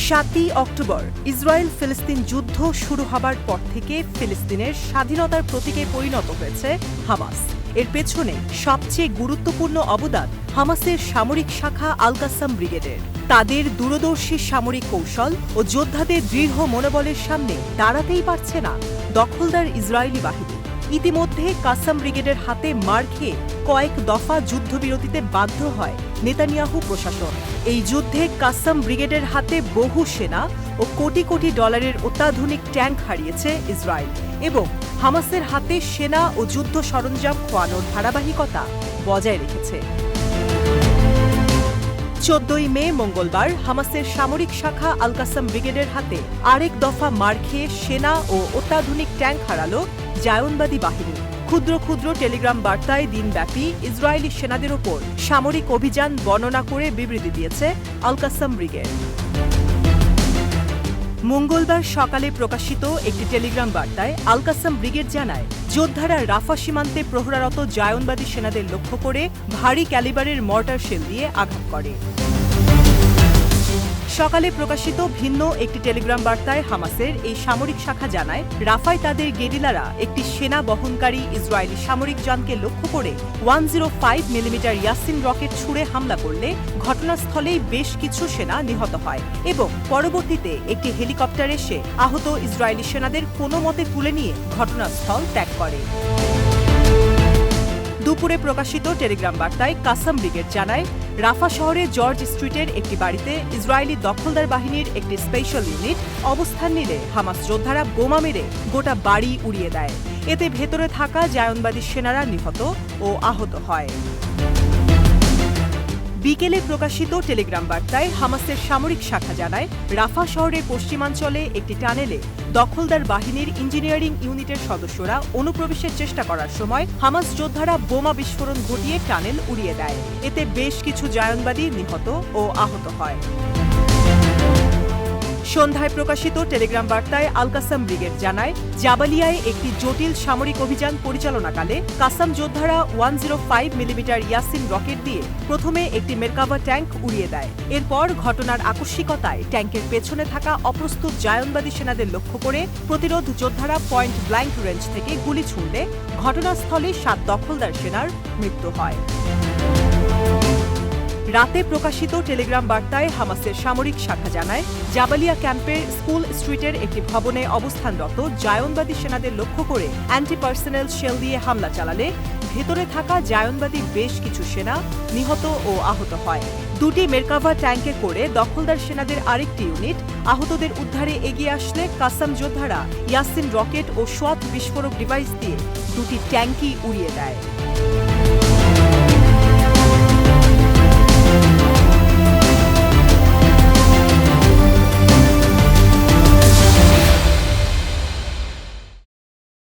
7ই October Israel ফিলিস্তিন যুদ্ধ শুরু হবার পর থেকে ফিলিস্তিনের স্বাধীনতার প্রতীকে পরিণত হয়েছে হামাস। এর পেছনে সবচেয়ে গুরুত্বপূর্ণ অবদান হামাসের সামরিক শাখা আল কাসাম ব্রিগেডের। তাদের দূরদর্শী সামরিক কৌশল ও যোদ্ধাদের দৃঢ় মনোবলের সামনে দাঁড়াতেই পারছে না দখলদার ইসরায়েলি বাহিনী। ইতিমধ্যে কাসাম ব্রিগেডের হাতে মার খেয়ে কয়েক দফা যুদ্ধবিরতিতে বাধ্য হয় নেতানিয়াহু প্রশাসন। এই যুদ্ধে কাসাম ব্রিগেডের হাতে বহু সেনা ও কোটি কোটি ডলারের অত্যাধুনিক ট্যাঙ্ক হারিয়েছে ইসরায়েল এবং হামাসের হাতে সেনা ও যুদ্ধ সরঞ্জাম খোয়ানোর ধারাবাহিকতা বজায় রেখেছে। 14ই মে মঙ্গলবার হামাসের সামরিক শাখা আল কাসাম ব্রিগেডের হাতে আরেক দফা মার খেয়ে সেনা ও অত্যাধুনিক ট্যাঙ্ক হারালো জায়নবাদী বাহিনী। ক্ষুদ্র ক্ষুদ্র টেলিগ্রাম বার্তায় দিনব্যাপী ইসরায়েলি সেনাদের ওপর সামরিক অভিযান বর্ণনা করে বিবৃতি দিয়েছে আল কাসাম ব্রিগেড। মঙ্গলবার সকালে প্রকাশিত একটি টেলিগ্রাম বার্তায় আল কাসাম ব্রিগেড জানায়, যোদ্ধারা রাফা সীমান্তে প্রহরারত জায়নবাদী সেনাদের লক্ষ্য করে ভারী ক্যালিবারের মর্টার শেল দিয়ে আঘাত করে। সকালে প্রকাশিত ভিন্ন একটি টেলিগ্রাম বার্তায় হামাসের এই সামরিক শাখা জানায়, রাফায় তাদের গেরিলারা একটি সেনা বহনকারী ইসরায়েলি সামরিক যানকে লক্ষ্য করে 105 মিলিমিটার ইয়াসিন রকেট ছুড়ে হামলা করলে ঘটনাস্থলেই বেশ কিছু সেনা নিহত হয় এবং পরবর্তীতে একটি হেলিকপ্টার এসে আহত ইসরায়েলি সেনাদের কোনো মতে তুলে নিয়ে ঘটনাস্থল ত্যাগ করে। দুপুরে প্রকাশিত টেলিগ্রাম বার্তায় কাসাম ব্রিগেড জানায়, রাফা শহরে জর্জ স্ট্রিটের একটি বাড়িতে ইসরায়েলি দখলদার বাহিনীর একটি স্পেশাল ইউনিট অবস্থান নিলে হামাস যোদ্ধারা বোমা মেরে গোটা বাড়ি উড়িয়ে দেয়। এতে ভেতরে থাকা জায়নবাদী সেনারা নিহত ও আহত হয়। বিকেলে প্রকাশিত টেলিগ্রাম বার্তায় হামাসের সামরিক শাখা জানায়, রাফা শহরের পশ্চিমাঞ্চলে একটি টানেলে দখলদার বাহিনীর ইঞ্জিনিয়ারিং ইউনিটের সদস্যরা অনুপ্রবেশের চেষ্টা করার সময় হামাস যোদ্ধারা বোমা বিস্ফোরণ ঘটিয়ে টানেল উড়িয়ে দেয়। এতে বেশ কিছু জায়নবাদী নিহত ও আহত হয়। সন্ধ্যায় প্রকাশিত টেলিগ্রাম বার্তায় আল কাসাম ব্রিগেড জানায়, জাবালিয়ায় একটি জটিল সামরিক অভিযান পরিচালনাকালে কাসাম যোদ্ধারা 105 মিলিমিটার ইয়াসিন রকেট দিয়ে প্রথমে একটি মেরকাভা ট্যাঙ্ক উড়িয়ে দেয়। এরপর ঘটনার আকস্মিকতায় ট্যাঙ্কের পেছনে থাকা অপ্রস্তুত জায়নবাদী সেনাদের লক্ষ্য করে প্রতিরোধ যোদ্ধারা পয়েন্ট ব্ল্যাঙ্ক রেঞ্জ থেকে গুলি ছুড়লে ঘটনাস্থলে 7 দখলদার সেনার মৃত্যু হয়। রাতে প্রকাশিত টেলিগ্রাম বার্তায় হামাসের সামরিক শাখা জানায়, জাবালিয়া ক্যাম্পের স্কুল স্ট্রিটের একটি ভবনে অবস্থানরত জায়নবাদী সেনাদের লক্ষ্য করে অ্যান্টি পার্সোনেল শেল দিয়ে হামলা চালালে ভেতরে থাকা জায়নবাদী বেশ কিছু সেনা নিহত ও আহত হয়। দুটি মেরকাভা ট্যাঙ্কে করে দখলদার সেনাদের আরেকটি ইউনিট আহতদের উদ্ধারে এগিয়ে আসলে কাসাম যোদ্ধারা ইয়াসিন রকেট ও সোয়াত বিস্ফোরক ডিভাইস দিয়ে দুটি ট্যাঙ্কই উড়িয়ে দেয়।